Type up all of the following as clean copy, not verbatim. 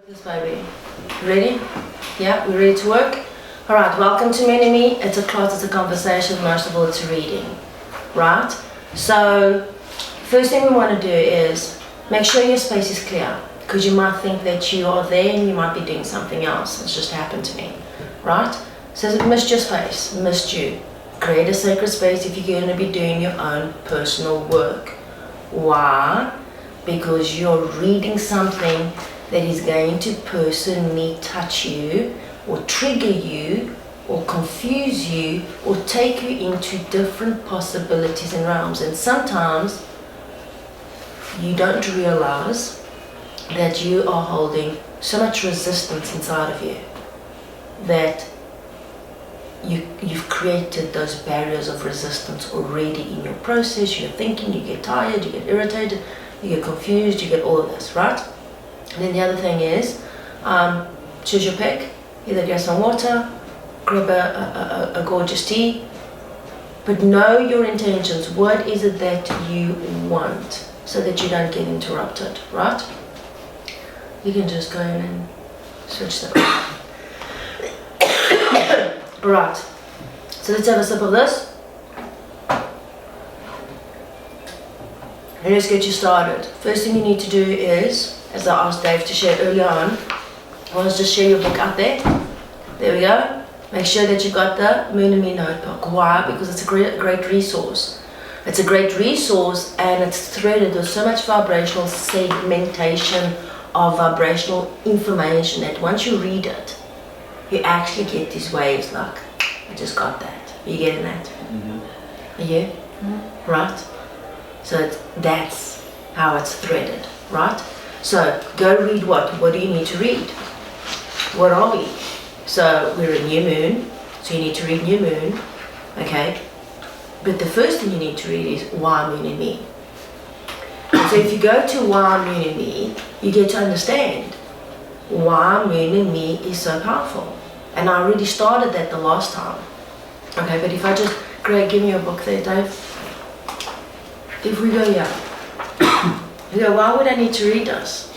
This baby. Ready? Yeah, we ready to work? Alright, welcome to Mini-Me. It's a class, it's a conversation, most of all it's a reading. Right? So, first thing we want to do is make sure your space is clear. Because you might think that you are there and you might be doing something else. It's just happened to me. Right? So it missed your space, missed you. Create a sacred space if you're going to be doing your own personal work. Why? Because you're reading something that is going to personally touch you or trigger you or confuse you or take you into different possibilities and realms. And sometimes you don't realize that you are holding so much resistance inside of you that you've created those barriers of resistance already in your process. You're thinking, you get tired, you get irritated, you get confused, you get all of this, right? And then the other thing is, choose your pick, either get some water, grab a gorgeous tea, but know your intentions. What is it that you want so that you don't get interrupted, right? You can just go in and switch that off. Right, so let's have a sip of this. And let's get you started. First thing you need to do is, as I asked Dave to share earlier on, was just share your book out there. There we go. Make sure that you got the Moon and Me notebook. Why? Because it's a great resource. It's a great resource and it's threaded with so much vibrational segmentation of vibrational information that once you read it, you actually get these waves like, I just got that. Are you getting that? Mm-hmm. Are you? Mm-hmm. Right? So that's how it's threaded, right? So go read what? What do you need to read? What are we? So we're a new moon, so you need to read new moon, okay? But the first thing you need to read is why Moon and Me. So if you go to why Moon and Me, you get to understand why Moon and Me is so powerful. And I already started that the last time. Okay, but if I just, Greg, give me your book there, Dave. If we go here, you go, why would I need to read this?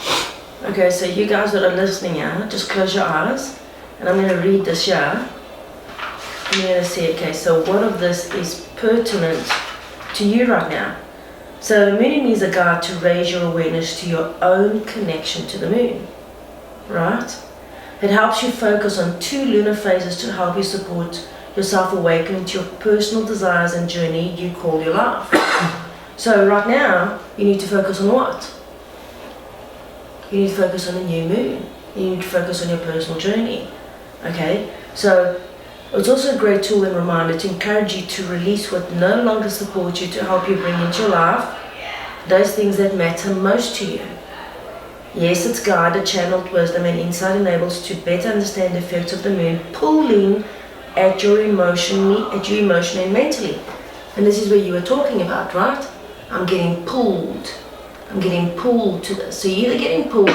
Okay, so you guys that are listening here, just close your eyes, and I'm going to read this here. And you're going to see, okay, so what of this is pertinent to you right now? So Moon and Me is a guide to raise your awareness to your own connection to the moon, right? It helps you focus on 2 lunar phases to help you support yourself awakening to your personal desires and journey you call your life. So right now, you need to focus on what? You need to focus on a new moon. You need to focus on your personal journey. Okay? So it's also a great tool and reminder to encourage you to release what no longer supports you to help you bring into your life those things that matter most to you. Yes, it's guided, channeled wisdom and insight enables to better understand the effects of the moon pulling at you emotionally and mentally. And this is where you were talking about, right? I'm getting pulled. I'm getting pulled to this. So you're either getting pulled,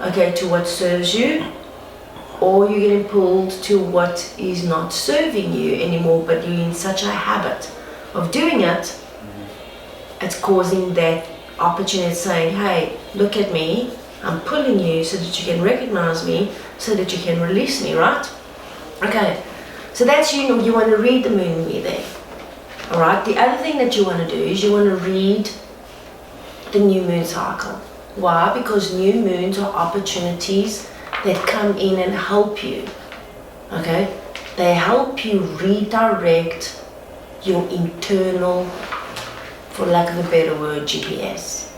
okay, to what serves you, or you're getting pulled to what is not serving you anymore, but you're in such a habit of doing it, it's causing that opportunity saying, hey, look at me, I'm pulling you so that you can recognize me, so that you can release me, right? Okay, so that's you want to read the Moon and Me there. Alright, the other thing that you want to do is you want to read the new moon cycle. Why? Because new moons are opportunities that come in and help you. Okay? They help you redirect your internal, for lack of a better word, GPS.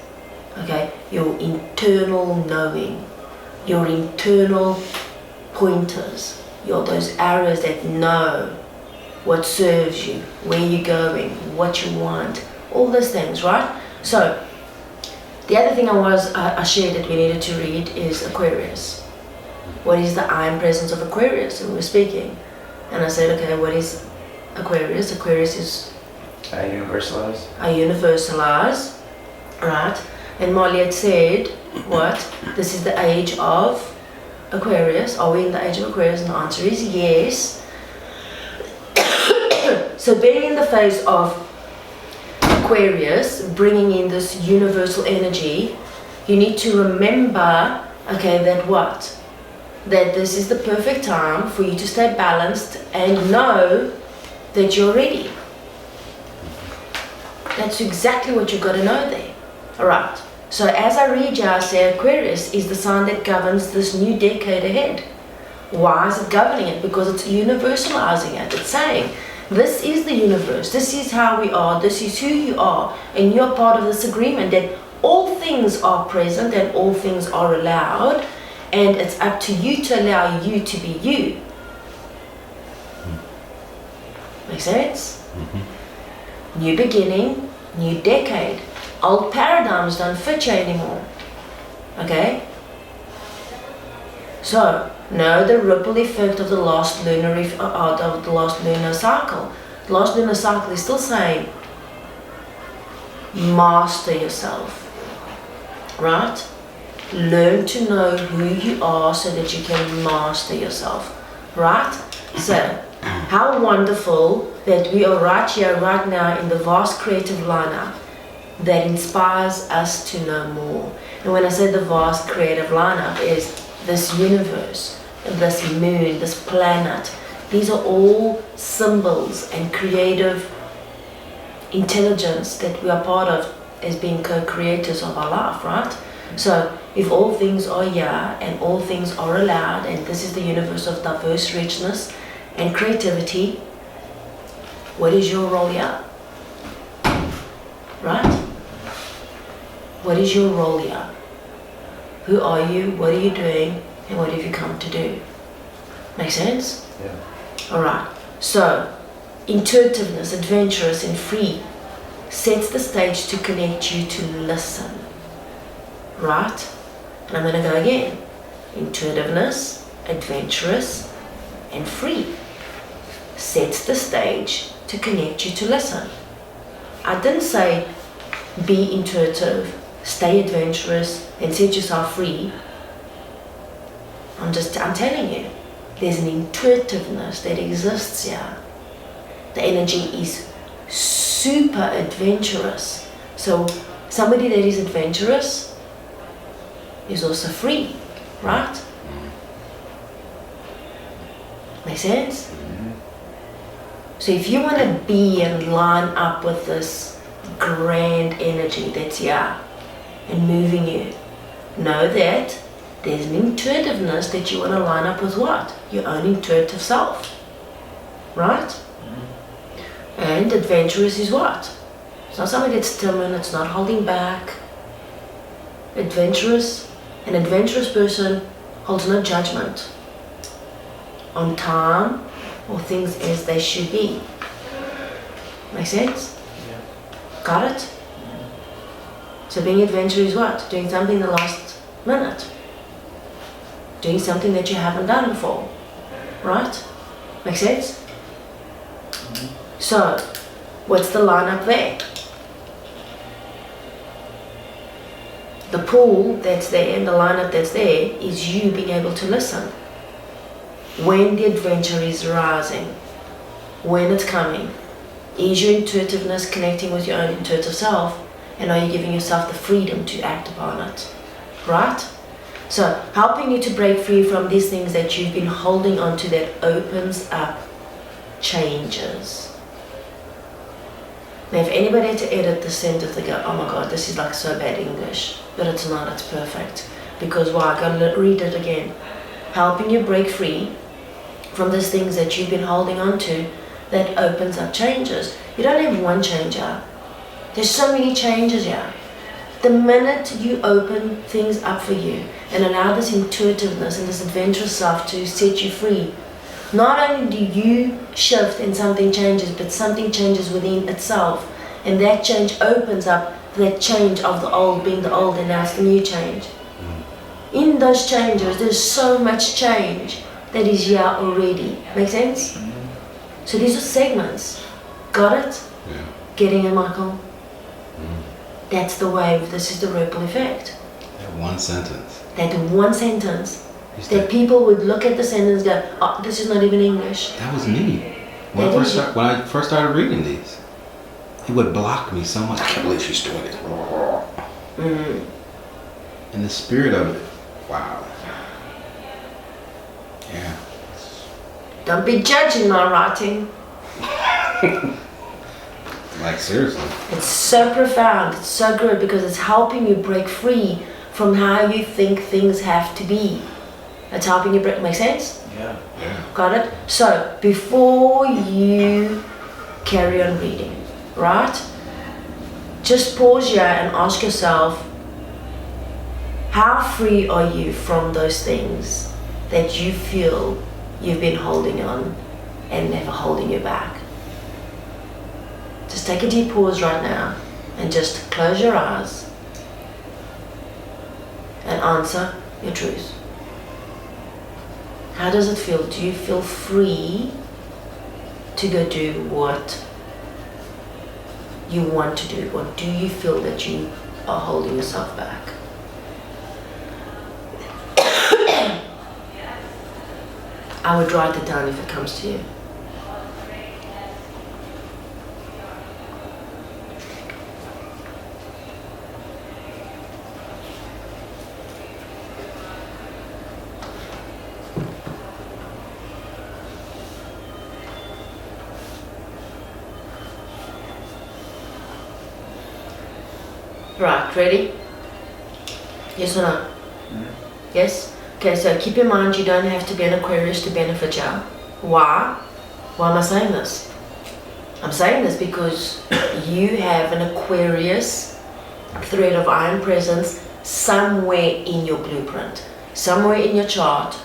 Okay? Your internal knowing, your internal pointers, those arrows that know what serves you, where you're going, what you want, all those things, right? So, the other thing I shared that we needed to read is Aquarius. What is the I am presence of Aquarius? And we're speaking. And I said, okay, what is Aquarius? Aquarius is I universalize. I universalize, right? And Molly had said, what? This is the age of Aquarius. Are we in the age of Aquarius? And the answer is yes. So being in the phase of Aquarius, bringing in this universal energy, you need to remember Okay, that what? That this is the perfect time for you to stay balanced and know that you're ready. That's exactly what you've got to know there. Alright, so as I read you, I say Aquarius is the sign that governs this new decade ahead. Why is it governing it? Because it's universalizing it. It's saying, this is the universe, this is how we are, this is who you are, and you're part of this agreement that all things are present and all things are allowed, and it's up to you to allow you to be you. Make sense? New beginning, new decade. Old paradigms don't fit you anymore. Okay? So, know the ripple effect of the last lunar cycle. The last lunar cycle is still saying, master yourself. Right? Learn to know who you are so that you can master yourself. Right? So, how wonderful that we are right here, right now in the vast creative lineup that inspires us to know more. And when I say the vast creative lineup is this universe, this moon, this planet. These are all symbols and creative intelligence that we are part of as being co-creators of our life, right? So if all things are here and all things are allowed, and this is the universe of diverse richness and creativity, what is your role here? Right? What is your role here? Who are you? What are you doing? And what have you come to do? Make sense? Yeah. Alright. So, intuitiveness, adventurous and free sets the stage to connect you to listen. Right? And I'm going to go again. Intuitiveness, adventurous and free sets the stage to connect you to listen. I didn't say be intuitive, stay adventurous and set yourself free. I'm telling you, there's an intuitiveness that exists here. The energy is super adventurous. So somebody that is adventurous is also free, right? Make sense? So if you want to be and line up with this grand energy that's here and moving you, know that there's an intuitiveness that you want to line up with what? Your own intuitive self. Right? And adventurous is what? It's not something that's timid, it's not holding back. Adventurous, an adventurous person holds no judgment on time or things as they should be. Make sense? Yeah. Got it? So being adventurous is what? Doing something the last minute. Doing something that you haven't done before. Right? Make sense? So, what's the lineup there? The pool that's there and the lineup that's there is you being able to listen. When the adventure is rising, when it's coming, is your intuitiveness connecting with your own intuitive self, and are you giving yourself the freedom to act upon it? Right? So, helping you to break free from these things that you've been holding on to that opens up changes. Now, if anybody had to edit the sentence, they go, oh my God, this is like so bad English. But it's not, it's perfect. Because why? I'm going to read it again. Helping you break free from these things that you've been holding on to that opens up changes. You don't have one change here. There's so many changes here. The minute you open things up for you and allow this intuitiveness and this adventurous self to set you free, not only do you shift and something changes, but something changes within itself. And that change opens up that change of the old being the old, and now it's the new change. In those changes, there's so much change that is here already. Make sense? So these are segments. Got it? Yeah. Getting it, Michael? That's the wave. This is the ripple effect. That one sentence. That one sentence. Is That people would look at the sentence and go, oh, this is not even English. That was me. When I first started reading these, it would block me so much. I can't believe she's doing it. In the spirit of it, Wow. Yeah. Don't be judging my writing. Like seriously. It's so profound, it's so good because it's helping you break free from how you think things have to be. It's helping you break, make sense? Yeah. Yeah. Got it? So, before you carry on reading, right? Just pause here and ask yourself, how free are you from those things that you feel you've been holding on and never holding you back? Just take a deep pause right now and just close your eyes and answer your truth. How does it feel? Do you feel free to go do what you want to do, or do you feel that you are holding yourself back? I would write it down if it comes to you. Right, ready? Yes or no? Yes? Okay, so keep in mind you don't have to be an Aquarius to benefit you. Why? Why am I saying this? I'm saying this because you have an Aquarius thread of iron presence somewhere in your blueprint. Somewhere in your chart.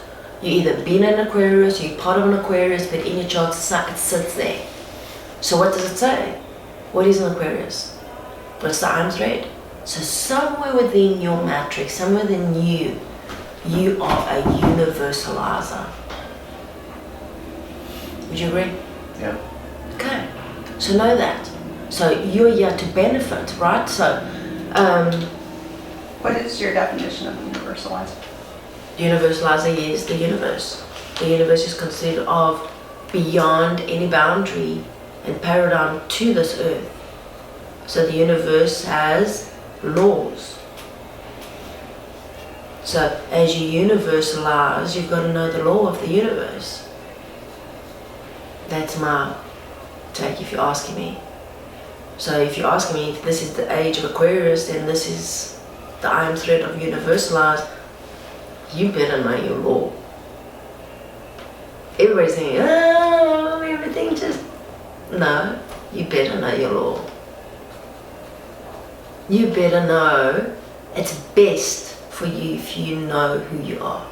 You either been an Aquarius, you're part of an Aquarius, but in your chart it sits there. So what does it say? What is an Aquarius? What's the iron thread? So somewhere within your matrix, somewhere within you, you are a universalizer. Would you agree? Yeah. Okay. So know that. So you're here to benefit, right? So, What is your definition of universalizer? universalizer is the universe. The universe is considered of beyond any boundary and paradigm to this earth. So the universe has laws. So as you universalize, you've got to know the law of the universe. That's my take if you're asking me. So if you're asking me if this is the age of Aquarius, then this is the iron thread of universalize, you better know your law. Everybody's saying, oh, everything just... No, you better know your law. You better know it's best for you if you know who you are.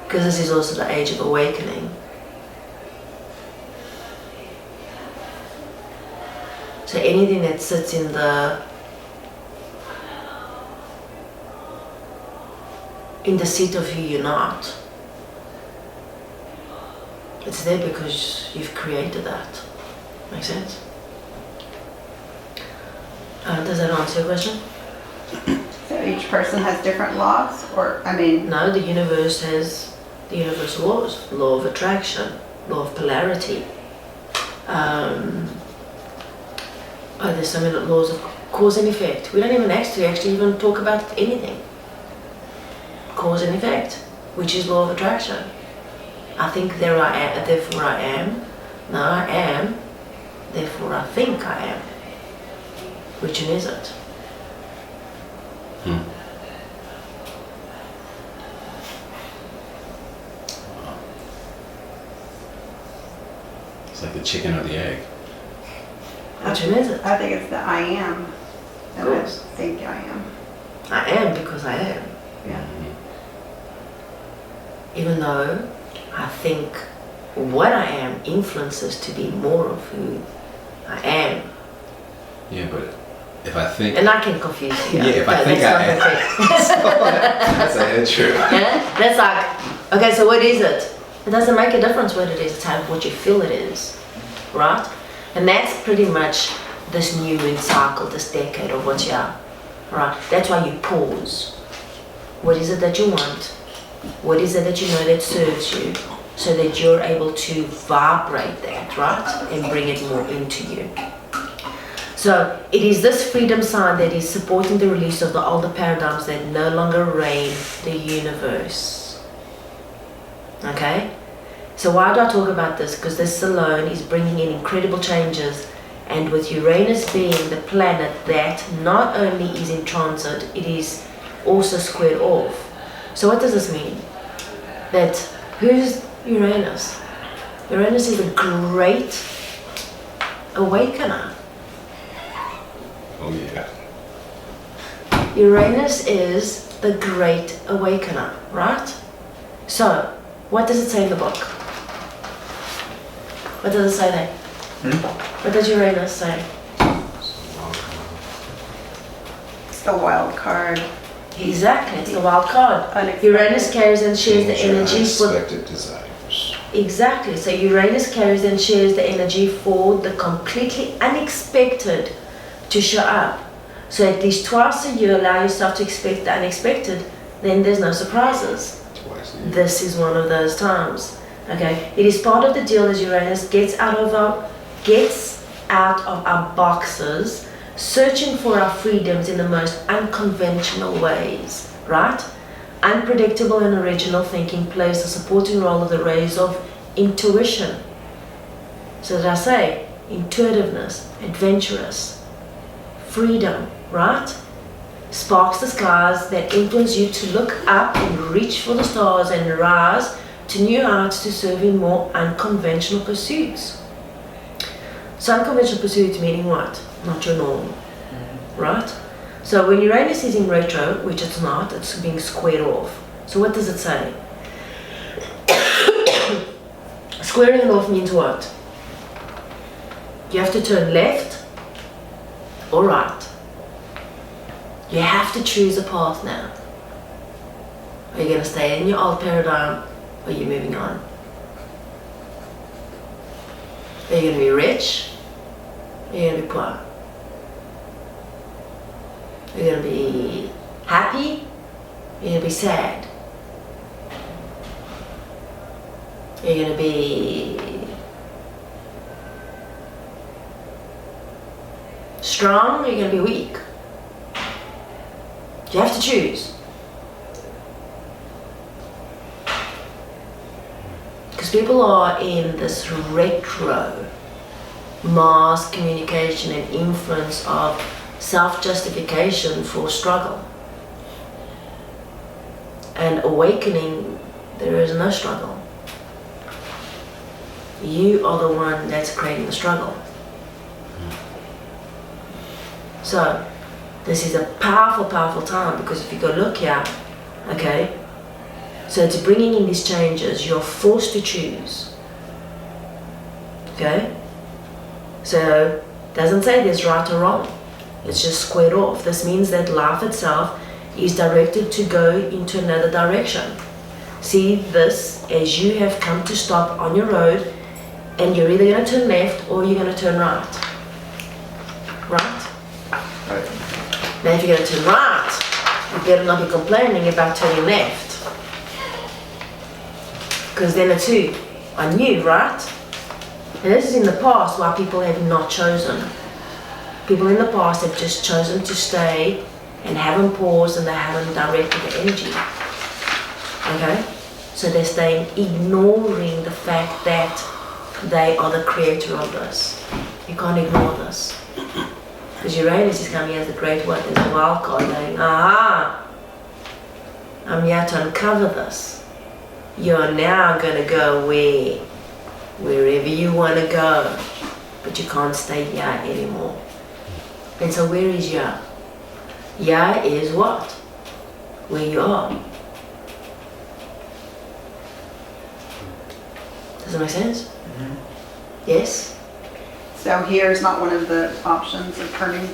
Because this is also the age of awakening. So anything that sits in the seat of who you're not, it's there because you've created that. Make sense? Does that answer your question? So each person has different laws, or, I mean, No, the universe has the universal laws. Law of attraction, law of polarity. There's so many laws of cause and effect. We don't even actually even talk about anything. Cause and effect, which is law of attraction. I think there I am, therefore I am. No, I am, therefore I think I am. Which one is it? It's like the chicken or the egg. Which one is it? I think it's the I am. And I Course. think I am. I am because I am. Yeah. Even though I think what I am influences to be more of who I am. Yeah, but if I think... And I can confuse you. Yeah, if I think I am. That's true. Yeah? That's like, okay, so what is it? It doesn't make a difference what it is, it's how what you feel it is. Right? And that's pretty much this new moon cycle, this decade of what's here. Right? That's why you pause. What is it that you want? What is it that you know that serves you? So that you're able to vibrate that, right? And bring it more into you. So it is this freedom sign that is supporting the release of the older paradigms that no longer reign the universe. Okay? So why do I talk about this? Because this alone is bringing in incredible changes, and with Uranus being the planet that not only is in transit, it is also squared off. So what does this mean? That who's Uranus? Uranus is a great awakener. Oh yeah. Uranus is the great awakener, right? So, what does it say in the book? What does it say there? What does Uranus say? It's the wild card. Exactly, it's the wild card. Unexpected. Uranus carries and shares the energy for... Unexpected desires. Exactly, so Uranus carries and shares the energy for the completely unexpected to show up. So at least twice a year, allow yourself to expect the unexpected, then there's no surprises. Twice a year. This is one of those times. Okay, it is part of the deal as Uranus gets out of our boxes, searching for our freedoms in the most unconventional ways, right? Unpredictable and original thinking plays a supporting role of the rays of intuition. So did I say intuitiveness, adventurous, freedom, right? Sparks the skies that influence you to look up and reach for the stars and rise to new heights to serve in more unconventional pursuits. So unconventional pursuits meaning what? Not your norm, right? So when Uranus is in retro, which it's not, it's being squared off. So what does it say? Squaring it off means what? You have to turn left or right. You have to choose a path now. Are you going to stay in your old paradigm, or are you moving on? Are you going to be rich? Or are you going to be poor? Are you going to be happy? Or are you going to be sad? Are you going to be strong? Or are you going to be weak? You have to choose. Because people are in this retro Mars communication and influence of self-justification for struggle. And awakening, there is no struggle. You are the one that's creating the struggle. So, this is a powerful, powerful time, because if you go look here, okay, so it's bringing in these changes, you're forced to choose, okay? So, it doesn't say there's right or wrong, it's just squared off. This means that life itself is directed to go into another direction. See this as you have come to stop on your road, and you're either going to turn left or you're going to turn right. Right? Right. Now if you're going to turn right, you better not be complaining about turning left. Because then it's who? On you, right? And this is in the past why people have not chosen. People in the past have just chosen to stay and haven't paused, and they haven't directed the energy. Okay? So they're staying, ignoring the fact that they are the creator of this. You can't ignore this. Because Uranus is coming as the great what? There's a wild card going, aha! I'm here to uncover this. You're now going to go wherever you want to go. But you can't stay here anymore. And so where is Ya? Ya is what? Where you are. Does that make sense? Mm-hmm. Yes? So here is not one of the options of turning.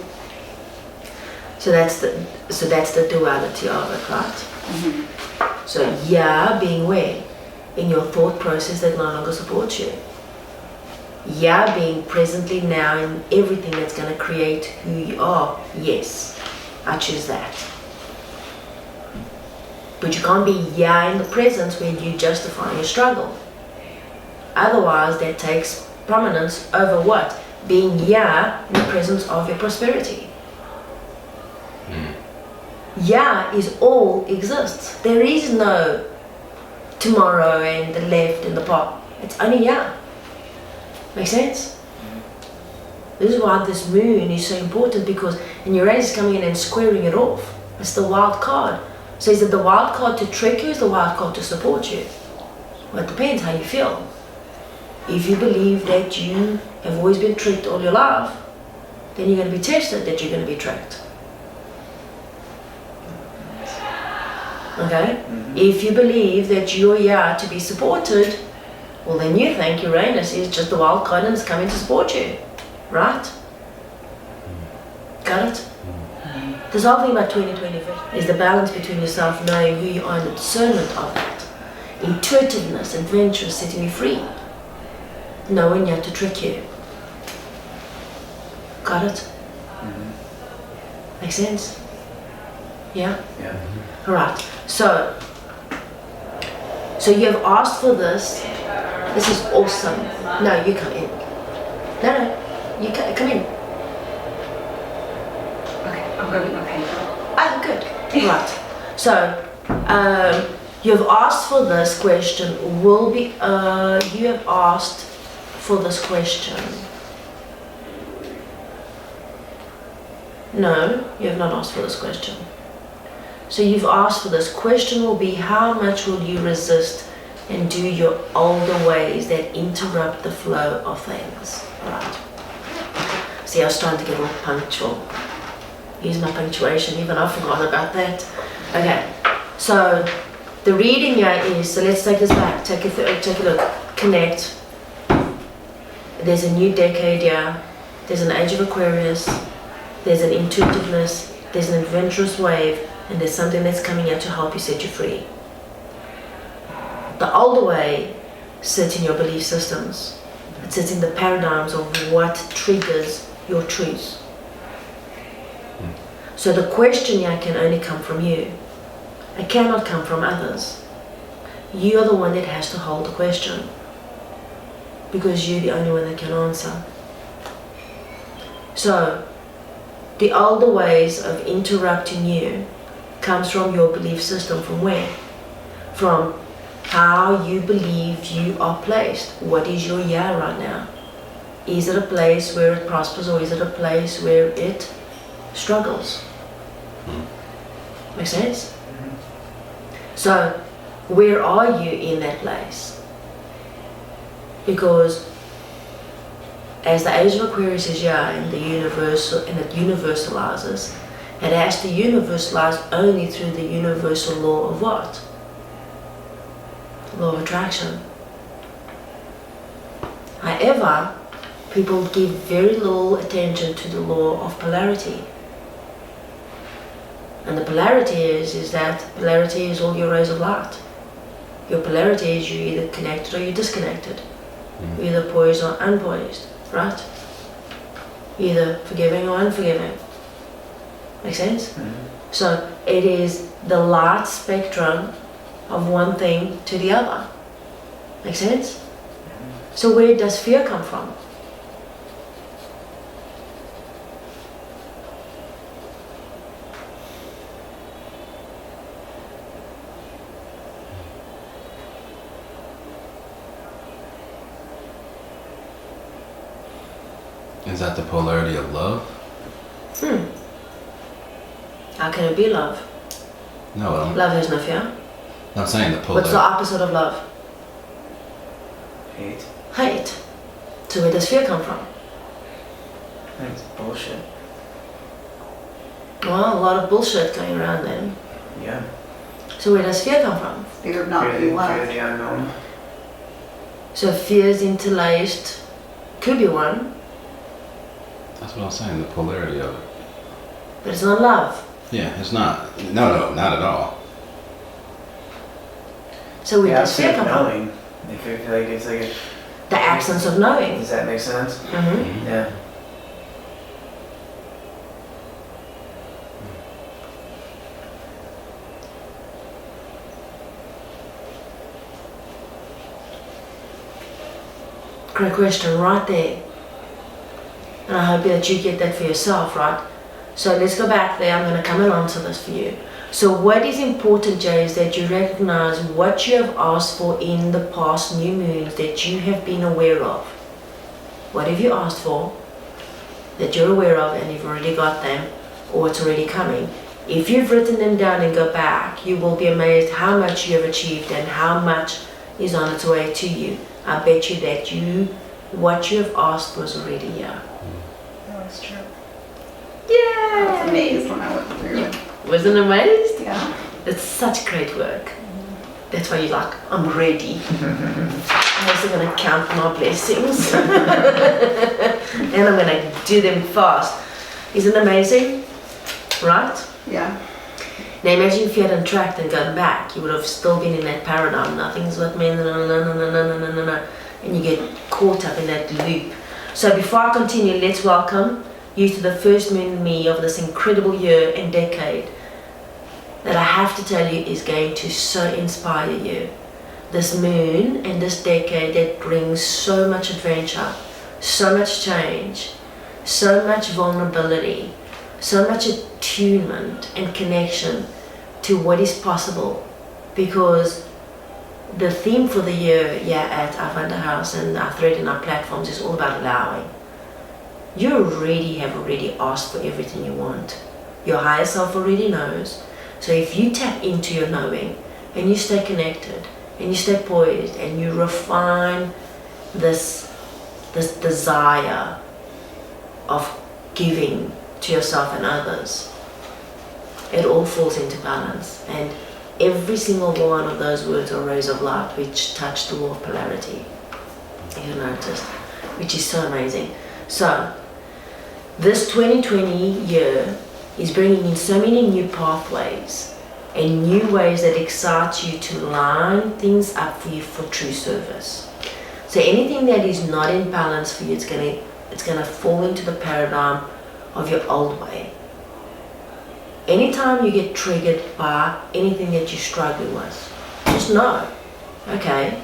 So that's the duality of it, right? Mhm. So Ya being where? In your thought process that no longer supports you. Ya being presently now in everything that's going to create who you are. Yes, I choose that. But you can't be Ya in the present where you justify your struggle. Otherwise, that takes prominence over what? being here in the presence of your prosperity. Yeah is all exists. There is no tomorrow and the left and the past. It's only yeah. Make sense? This is why this moon is so important, because and Uranus is coming in and squaring it off. It's the wild card. So is it the wild card to trick you, or is the wild card to support you? Well, it depends how you feel. If you believe that you have always been tricked all your life, then you're going to be tested that you're going to be tricked. Okay? If you believe that you're here to be supported, well then you think Uranus is just the wild card and it's coming to support you. Right? Got it? This whole thing about 2020 is the balance between yourself knowing who you are and the discernment of that. Intuitiveness, adventure, setting you free. Knowing how to trick you. Got it? Make sense? Yeah? Yeah. Alright, so you have asked for this. This is awesome. No, you come in. No, you come in. Okay, I'm going to get my paper. Ah, good. Right. So, you have asked for this question. You have asked for this question. No, you have not asked for this question. So you've asked for this question will be, how much will you resist and do your older ways that interrupt the flow of things? Right. See, I was trying to get more punctual. Use my punctuation, even I forgot about that. Okay, so the reading here is, so let's take this back, take a look, connect. There's a new decade here, there's an age of Aquarius, there's an intuitiveness, there's an adventurous wave, and there's something that's coming out to help you set you free. The older way sits in your belief systems. It sits in the paradigms of what triggers your truth. So the question here can only come from you. It cannot come from others. You are the one that has to hold the question, because you're the only one that can answer. So the older ways of interrupting you comes from your belief system. From where? From how you believe you are placed. What is your yeah right now? Is it a place where it prospers, or is it a place where it struggles? Make sense? So where are you in that place? Because as the age of Aquarius is here and the universal, and it universalizes, it has to universalize only through the universal law of what? Law of attraction. However, people give very little attention to the law of polarity. And the polarity is that polarity is all your rays of light. Your polarity is you're either connected or you're disconnected. You're either poised or unpoised, right? Either forgiving or unforgiving. Make sense? So it is the light spectrum of one thing to the other. Make sense? So where does fear come from? Is that the polarity of love? How can it be love? No, Love has no fear. I'm saying the What's polarity. the opposite of love? Hate. Hate. So where does fear come from? I think it's bullshit. Well, a lot of bullshit going around then. Yeah. So where does fear come from? Fear of not Fear being of loved. the unknown. So fear is interlaced, could be one, That's what I'm saying, the polarity of it. but it's not love. Yeah, it's not. No, not at all. So where The does fear absence of come from? knowing. I feel like it's like The absence of knowing. does that make sense? Mm-hmm. Yeah. Great question, right there. And I hope that you get that for yourself, right? So let's go back there. I'm going to come and answer this for you. So what is important, Jay, is that you recognize what you have asked for in the past new moons that you have been aware of. What have you asked for that you're aware of and you've already got them, or it's already coming? If you've written them down and go back, you will be amazed how much you have achieved and how much is on its way to you. I bet you that what you have asked was already here. That was true. Yeah! I was amazed when I went through it. Wasn't amazed? Yeah. It's such great work. That's why you're like, I'm ready. I'm also going to count my blessings. And I'm going to do them fast. Isn't it amazing? Right? Yeah. Now imagine if you hadn't tracked and gone back, you would have still been in that paradigm. Nothing's with me, no. And you get caught up in that loop. So before I continue, let's welcome you to the first moon me of this incredible year and decade that I have to tell you is going to so inspire you. This moon and this decade that brings so much adventure, so much change, so much vulnerability, so much attunement and connection to what is possible, because the theme for the year at our Vanda house and our thread in our platforms is all about allowing. You have already asked for everything you want. Your higher self already knows. So if you tap into your knowing and you stay connected and you stay poised and you refine this desire of giving to yourself and others, it all falls into balance. And every single one of those words are rays of light which touch the law of polarity, if you noticed, which is so amazing. So this 2020 year is bringing in so many new pathways and new ways that excite you to line things up for you for true service. So anything that is not in balance for you, it's gonna fall into the paradigm of your old way. Anytime you get triggered by anything that you're struggling with, just know, okay,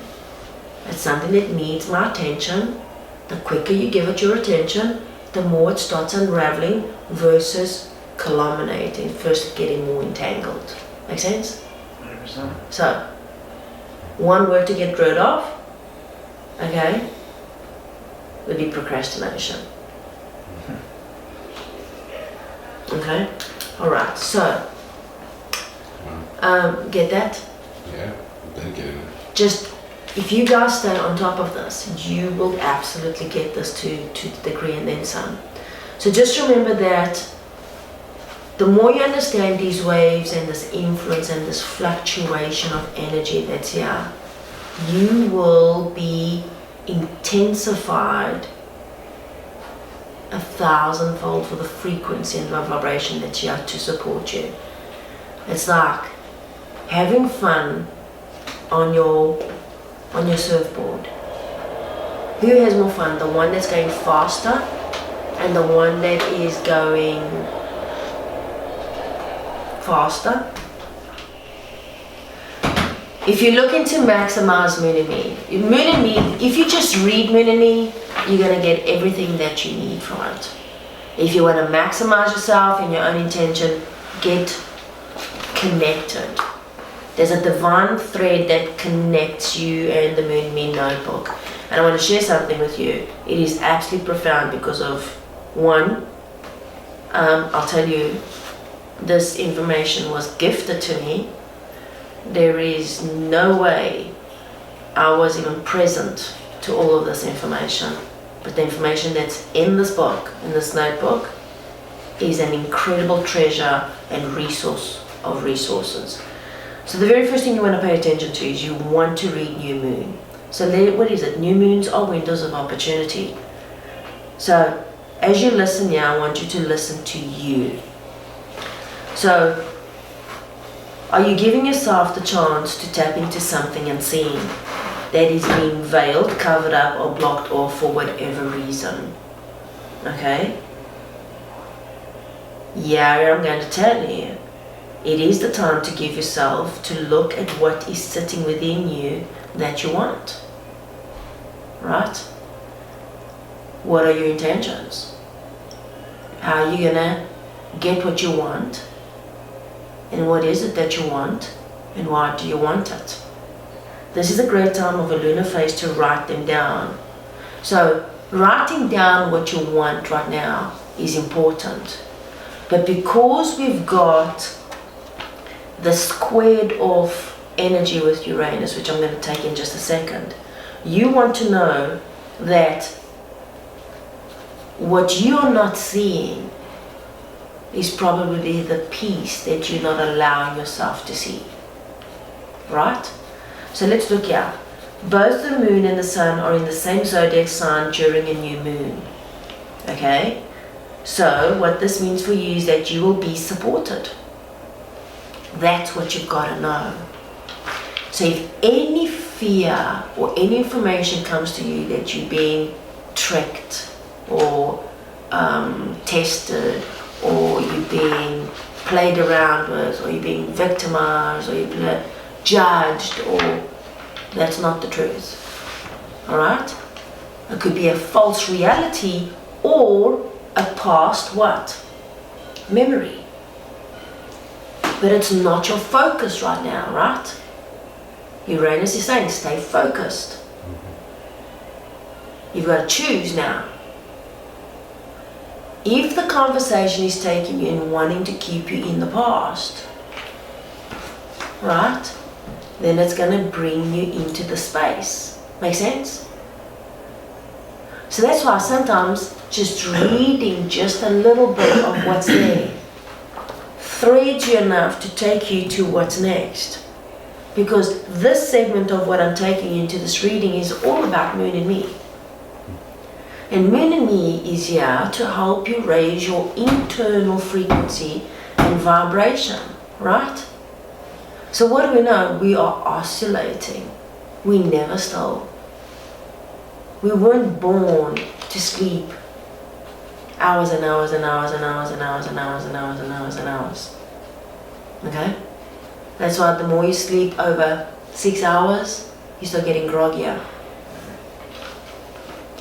it's something that needs my attention. The quicker you give it your attention, the more it starts unraveling versus culminating, first getting more entangled. Make sense? 100%. So, one word to get rid of, okay, would be procrastination. Okay? Alright, so, get that? Yeah, been getting it. Just, if you guys stay on top of this, you will absolutely get this to the degree and then some. So just remember that the more you understand these waves and this influence and this fluctuation of energy that's here, you will be intensified 1,000-fold for the frequency and the vibration that's here to support you. It's like having fun on your surfboard. Who has more fun? The one that's going faster and the one that is going faster? If you're looking to maximize Moon and Me, if you just read Moon and Me, you're going to get everything that you need from it. If you want to maximize yourself and your own intention, get connected. There's a divine thread that connects you and the Moon and Me notebook. And I want to share something with you. It is absolutely profound because of, one, I'll tell you, this information was gifted to me. There is no way I was even present to all of this information. But the information that's in this book, in this notebook, is an incredible treasure and resource of resources. So the very first thing you want to pay attention to is you want to read New Moon. So what is it? New moons are windows of opportunity. So as you listen here, I want you to listen to you. So are you giving yourself the chance to tap into something unseen that is being veiled, covered up, or blocked off for whatever reason? Okay? Yeah, I'm going to tell you. It is the time to give yourself to look at what is sitting within you that you want. Right? What are your intentions? how you're gonna get what you want, and what is it that you want, and why do you want it. This is a great time of a lunar phase to write them down. So writing down what you want right now is important. But because we've got the squared off energy with Uranus, which I'm going to take in just a second, you want to know that what you're not seeing is probably the piece that you're not allowing yourself to see. Right? So let's look here. Both the moon and the sun are in the same zodiac sign during a new moon. Okay? So what this means for you is that you will be supported. That's what you've got to know. So if any fear or any information comes to you that you're being tricked or tested, or you're being played around with, or you're being victimized, or you're judged, or that's not the truth. Alright? It could be a false reality or a past what? Memory. But it's not your focus right now, right? Uranus is saying stay focused. You've got to choose now. If the conversation is taking you and wanting to keep you in the past, right, then it's going to bring you into the space. Make sense? So that's why sometimes just reading just a little bit of what's there threads you enough to take you to what's next. Because this segment of what I'm taking you into this reading is all about Moon and Me. And Moon and Me is here to help you raise your internal frequency and vibration, right? So what do we know? We are oscillating. We never still. We weren't born to sleep hours and hours and hours and hours and hours and hours and hours and hours and hours. Okay? That's why the more you sleep over 6 hours, you start getting groggier.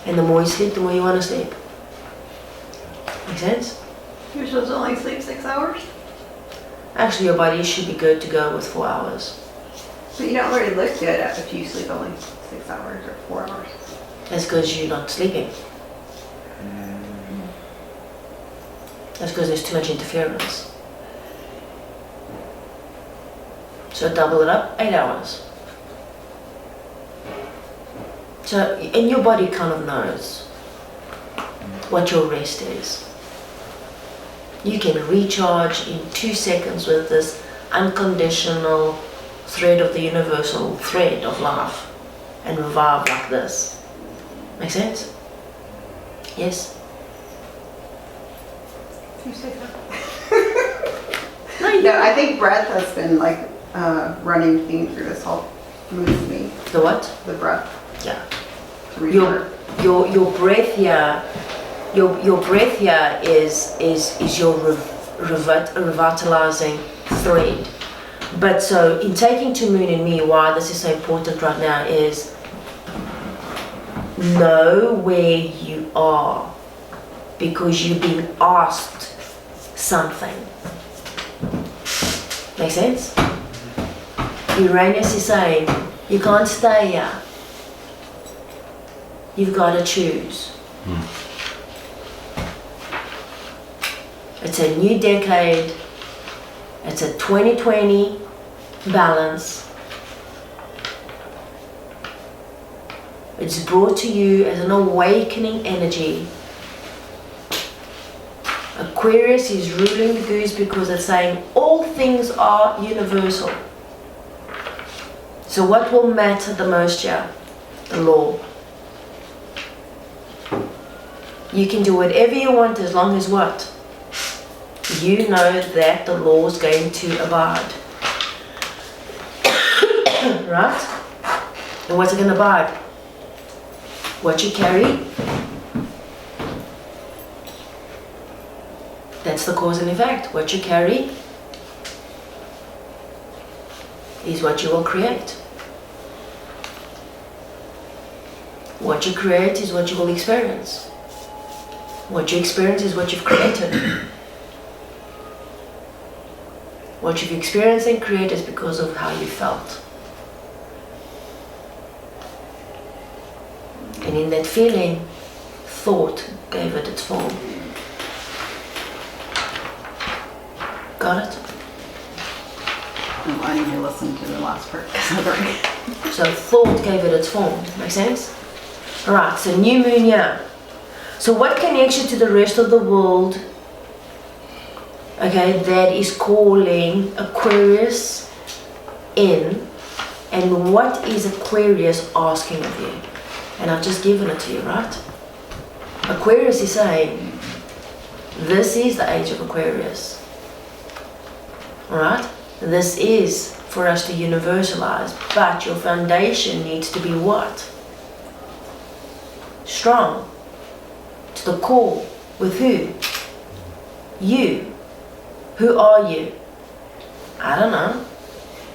And the more you sleep, the more you want to sleep. Make sense? You're supposed to only sleep 6 hours? Actually, your body should be good to go with 4 hours. But you don't really look good if you sleep only 6 hours or 4 hours. That's because you're not sleeping. That's because there's too much interference. So double it up, 8 hours. So, and your body kind of knows what your rest is. You can recharge in 2 seconds with this unconditional thread of the universal thread of life and revive like this. Make sense? Yes? 2 seconds. No, I think breath has been like running theme through this whole movie. The what? The breath. Yeah. To Your breath here, your breath here is your revitalizing thread. But so in taking to Moon and Me, why this is so important right now is know where you are, because you've been asked something. Make sense? Uranus is saying you can't stay here. You've got to choose. It's a new decade. It's a 2020 balance. It's brought to you as an awakening energy. Aquarius is ruling the goose because it's saying all things are universal. So what will matter the most here? The law. You can do whatever you want as long as what? You know that the law is going to abide. Right? And what's it going to abide? What you carry. That's the cause and effect. What you carry is what you will create. What you create is what you will experience. What you experience is what you've created. What you've experienced and created is because of how you felt. And in that feeling, thought gave it its form. Got it? I need to listen to the last part because I'm break. So thought gave it its form. Make sense? Alright, so new moon year. So what connects you to the rest of the world, okay, that is calling Aquarius in, and what is Aquarius asking of you? And I've just given it to you, right? Aquarius is saying, this is the age of Aquarius. Alright? This is for us to universalize, but your foundation needs to be what? Strong. To the core. With who? You. Who are you? I don't know.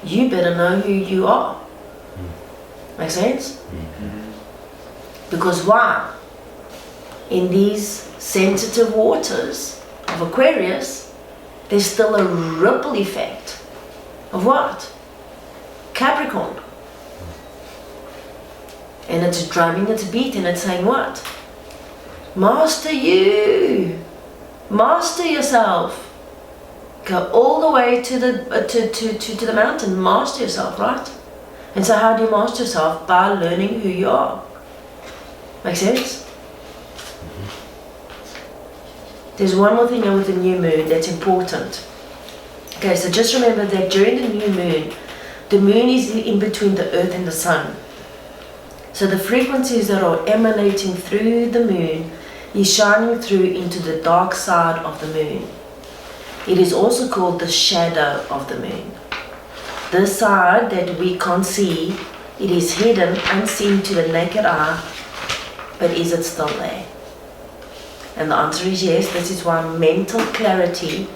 You better know who you are. Make sense? Because why? In these sensitive waters of Aquarius, there's still a ripple effect of what? Capricorn. And it's drumming its beat and it's saying what? Master you. Master yourself. Go all the way to the mountain. Master yourself, right? And so how do you master yourself? By learning who you are. Make sense? There's one more thing with the new moon that's important. Okay, so just remember that during the new moon, the moon is in between the earth and the sun. So the frequencies that are emanating through the moon is shining through into the dark side of the moon. It is also called the shadow of the moon. The side that we can't see, it is hidden, unseen to the naked eye, but is it still there? And the answer is yes. This is why mental clarity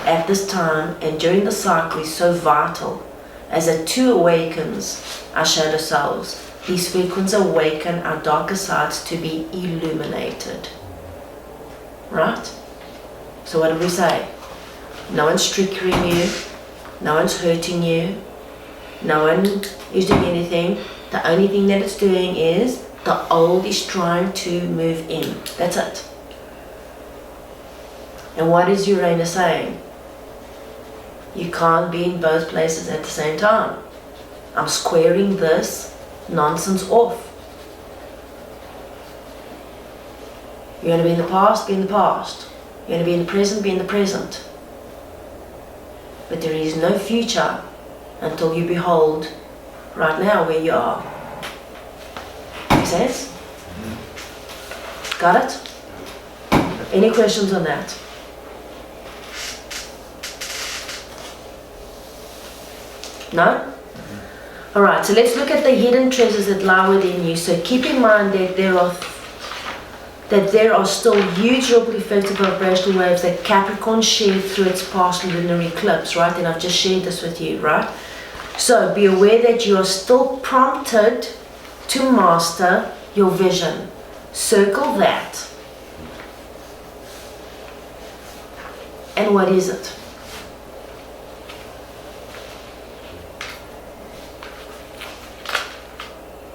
at this time and during the cycle is so vital, as it too awakens our shadow selves. These frequencies awaken our darker sides to be illuminated. Right? So what do we say? No one's triggering you, no one's hurting you, no one is doing anything. The only thing that it's doing is the old is trying to move in. That's it. And what is Uranus saying? You can't be in both places at the same time. I'm squaring this nonsense off. You want to be in the past, be in the past. You want to be in the present, be in the present. But there is no future until you behold right now where you are. Make sense? Got it? Any questions on that? No? Alright, so let's look at the hidden treasures that lie within you. So keep in mind that there are still huge ripple effective vibrational waves that Capricorn shared through its past lunar eclipse, right? And I've just shared this with you, right? So be aware that you are still prompted to master your vision. Circle that. And what is it?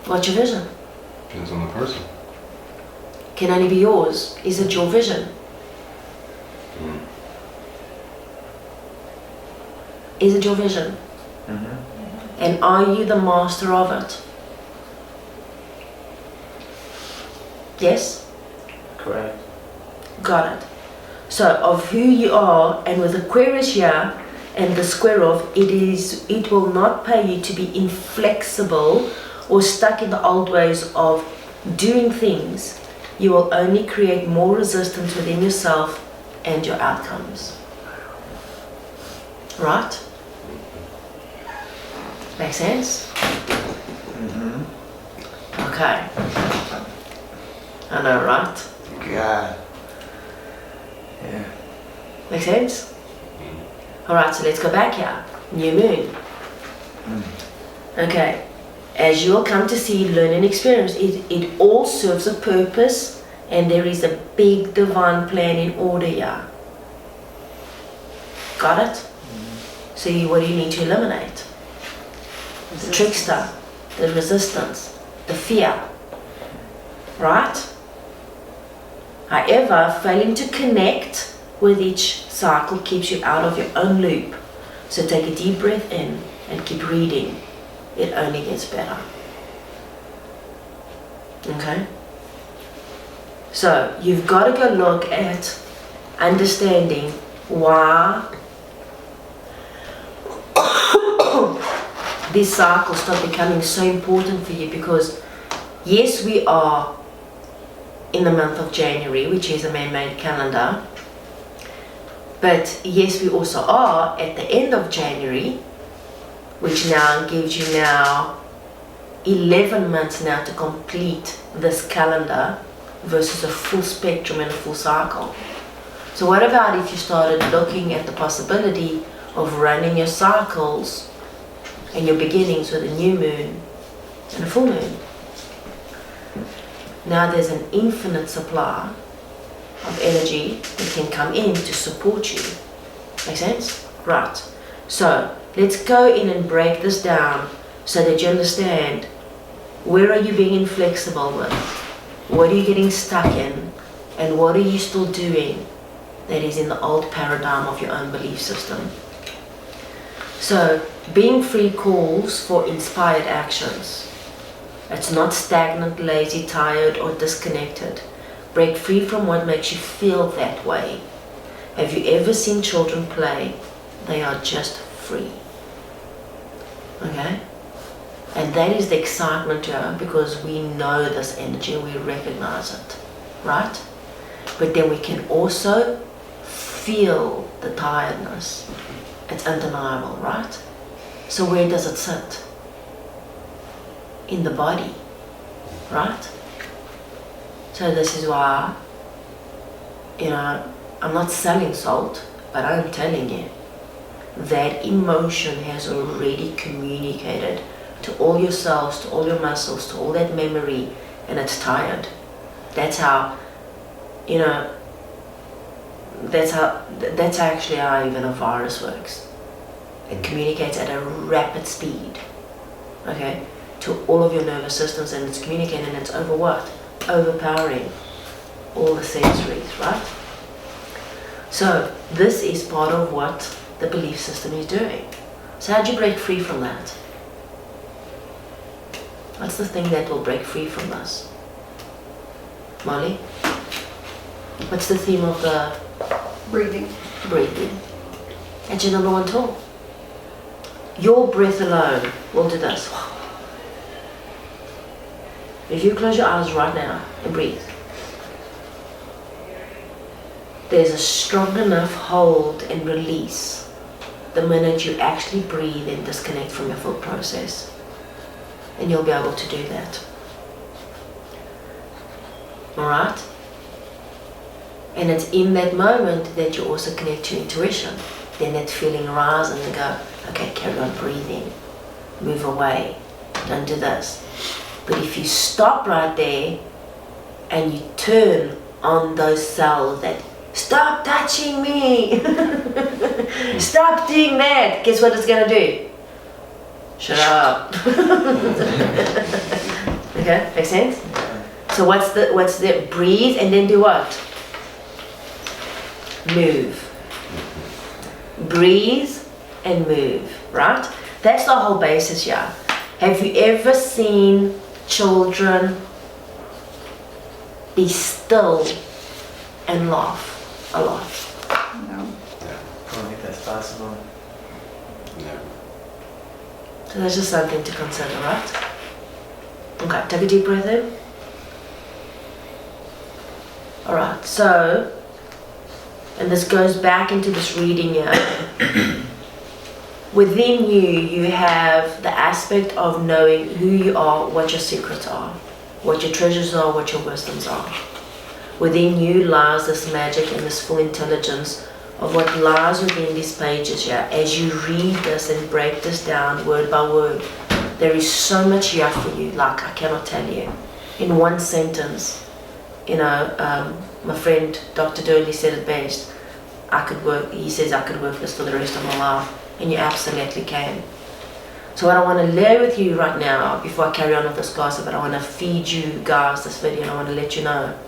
What's your vision? Depends on the person. Can only be yours. Is it your vision? Is it your vision? And are you the master of it? Yes? Correct. Got it. So of who you are, and with Aquarius here and the square of, it will not pay you to be inflexible or stuck in the old ways of doing things. You will only create more resistance within yourself and your outcomes. Right? Make sense? Okay. I know, right? God. Yeah. Make sense? Alright, so let's go back here. New moon. Okay. As you'll come to see, learn and experience, it all serves a purpose And there is a big divine plan in order here. Got it? So what do you need to eliminate? The trickster, the resistance, the fear. Right? However, failing to connect with each cycle keeps you out of your own loop. So take a deep breath in and keep reading. It only gets better. Okay? So you've got to go look at understanding why these cycles start becoming so important for you, because yes, we are in the month of January, which is a man-made calendar, but yes, we also are at the end of January, which now gives you now 11 months now to complete this calendar versus a full spectrum and a full cycle. So what about if you started looking at the possibility of running your cycles and your beginnings with a new moon and a full moon? Now there's an infinite supply of energy that can come in to support you. Make sense? Right. So let's go in and break this down so that you understand, where are you being inflexible with? What are you getting stuck in? And what are you still doing that is in the old paradigm of your own belief system? So being free calls for inspired actions. It's not stagnant, lazy, tired, or disconnected. Break free from what makes you feel that way. Have you ever seen children play? They are just free. Okay? And that is the excitement here, because we know this energy and we recognize it. Right? But then we can also feel the tiredness. It's undeniable, right? So where does it sit? In the body, right? So this is why, I'm not selling salt, but I'm telling you, that emotion has already communicated to all your cells, to all your muscles, to all that memory, and it's tired. That's how, that's actually how even a virus works. It communicates at a rapid speed, okay, to all of your nervous systems, and it's communicating, and it's overpowering all the sensories, right? So this is part of what the belief system is doing. So how do you break free from that? What's the thing that will break free from this? Molly? What's the theme of the Breathing. breathing? That's your number one tool. Your breath alone will do this. If you close your eyes right now and breathe, there's a strong enough hold and release the minute you actually breathe and disconnect from your thought process. And you'll be able to do that. Alright? And it's in that moment that you also connect to intuition. Then that feeling rises and go, okay, carry on breathing. Move away. Don't do this. But if you stop right there and you turn on those cells that, stop touching me, stop doing that, guess what it's going to do? Shut up. Okay, make sense? So what's the breathe and then do what? Move. Breathe and move, right? That's the whole basis here. Have you ever seen children be still and laugh a lot? No. I don't think that's possible. No. So that's just something to consider, right? Okay, take a deep breath in. Alright, so, and this goes back into this reading here. Within you, you have the aspect of knowing who you are, what your secrets are, what your treasures are, what your wisdoms are. Within you lies this magic and this full intelligence of what lies within these pages here. As you read this and break this down word by word, there is so much here for you, like I cannot tell you. In one sentence, my friend Dr. Durley said it best. He says I could work this for the rest of my life, and you absolutely can. So what I want to lay with you right now, before I carry on with this class, but I want to feed you guys this video, and I want to let you know.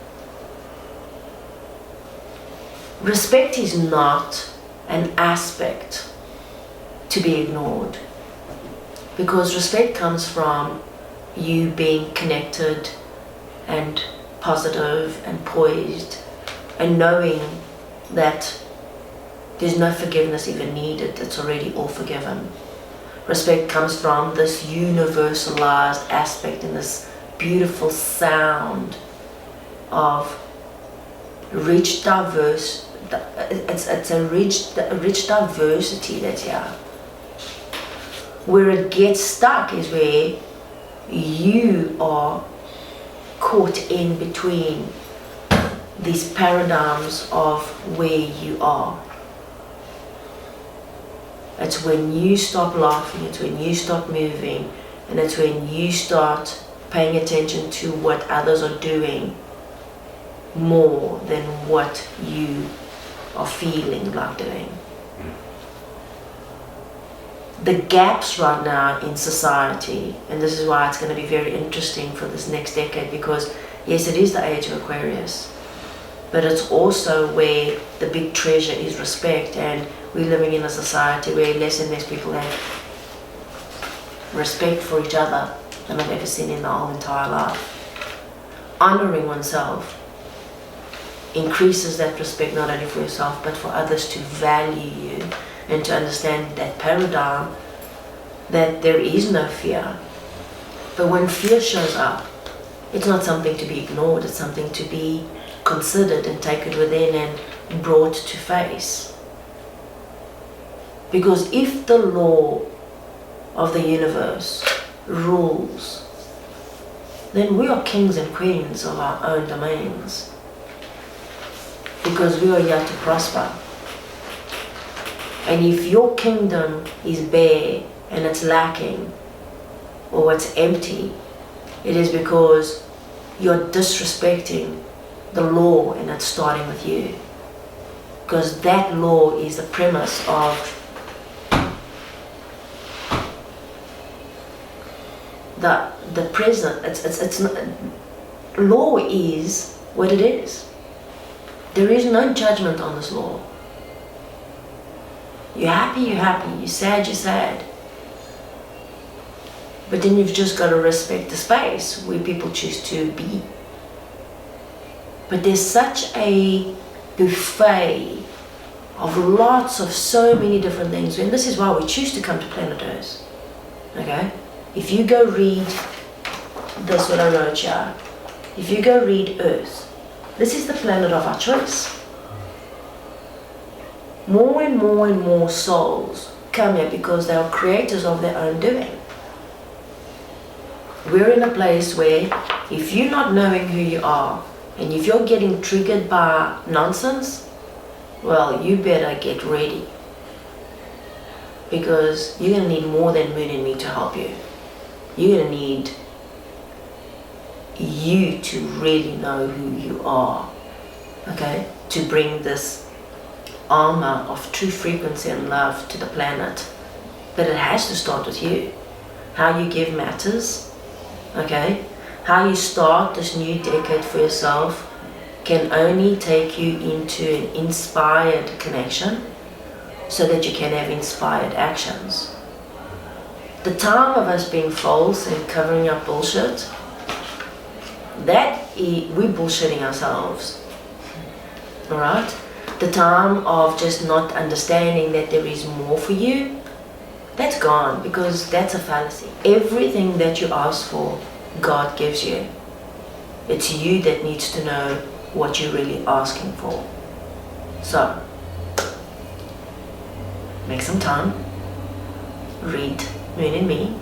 Respect is not an aspect to be ignored, because respect comes from you being connected and positive and poised, and knowing that there's no forgiveness even needed, it's already all forgiven. Respect comes from this universalized aspect and this beautiful sound of rich diverse. It's a rich diversity that's here. Where it gets stuck is where you are caught in between these paradigms of where you are. It's when you stop laughing, it's when you stop moving, and it's when you start paying attention to what others are doing more than what you are feeling like doing. The gaps right now in society, and this is why it's going to be very interesting for this next decade, because yes, it is the age of Aquarius, but it's also where the big treasure is respect, and we're living in a society where less and less people have respect for each other than I've ever seen in my whole entire life. Honoring oneself increases that respect not only for yourself but for others to value you, and to understand that paradigm that there is no fear. But when fear shows up, it's not something to be ignored, it's something to be considered and taken within and brought to face. Because if the law of the universe rules, then we are kings and queens of our own domains, because we are here to prosper. And if your kingdom is bare and it's lacking or it's empty, it is because you're disrespecting the law, and it's starting with you. Because that law is the premise of the present. It's not, law is what it is. There is no judgment on this law. You're happy, you're happy. You're sad, you're sad. But then you've just got to respect the space where people choose to be. But there's such a buffet of lots of so many different things, and this is why we choose to come to planet Earth. Okay? If you go read this, what I wrote here, if you go read Earth, this is the planet of our choice. More and more and more souls come here because they are creators of their own doing. We're in a place where if you're not knowing who you are, and if you're getting triggered by nonsense, well, you better get ready. Because you're going to need more than Moon and me to help you. You're going to need you to really know who you are, okay? To bring this armor of true frequency and love to the planet. But it has to start with you. How you give matters, okay? How you start this new decade for yourself can only take you into an inspired connection so that you can have inspired actions. The time of us being false and covering up bullshit, we're bullshitting ourselves. Alright? The time of just not understanding that there is more for you, that's gone, because that's a fallacy. Everything that you ask for, God gives you. It's you that needs to know what you're really asking for. So, make some time, read Moon and Me,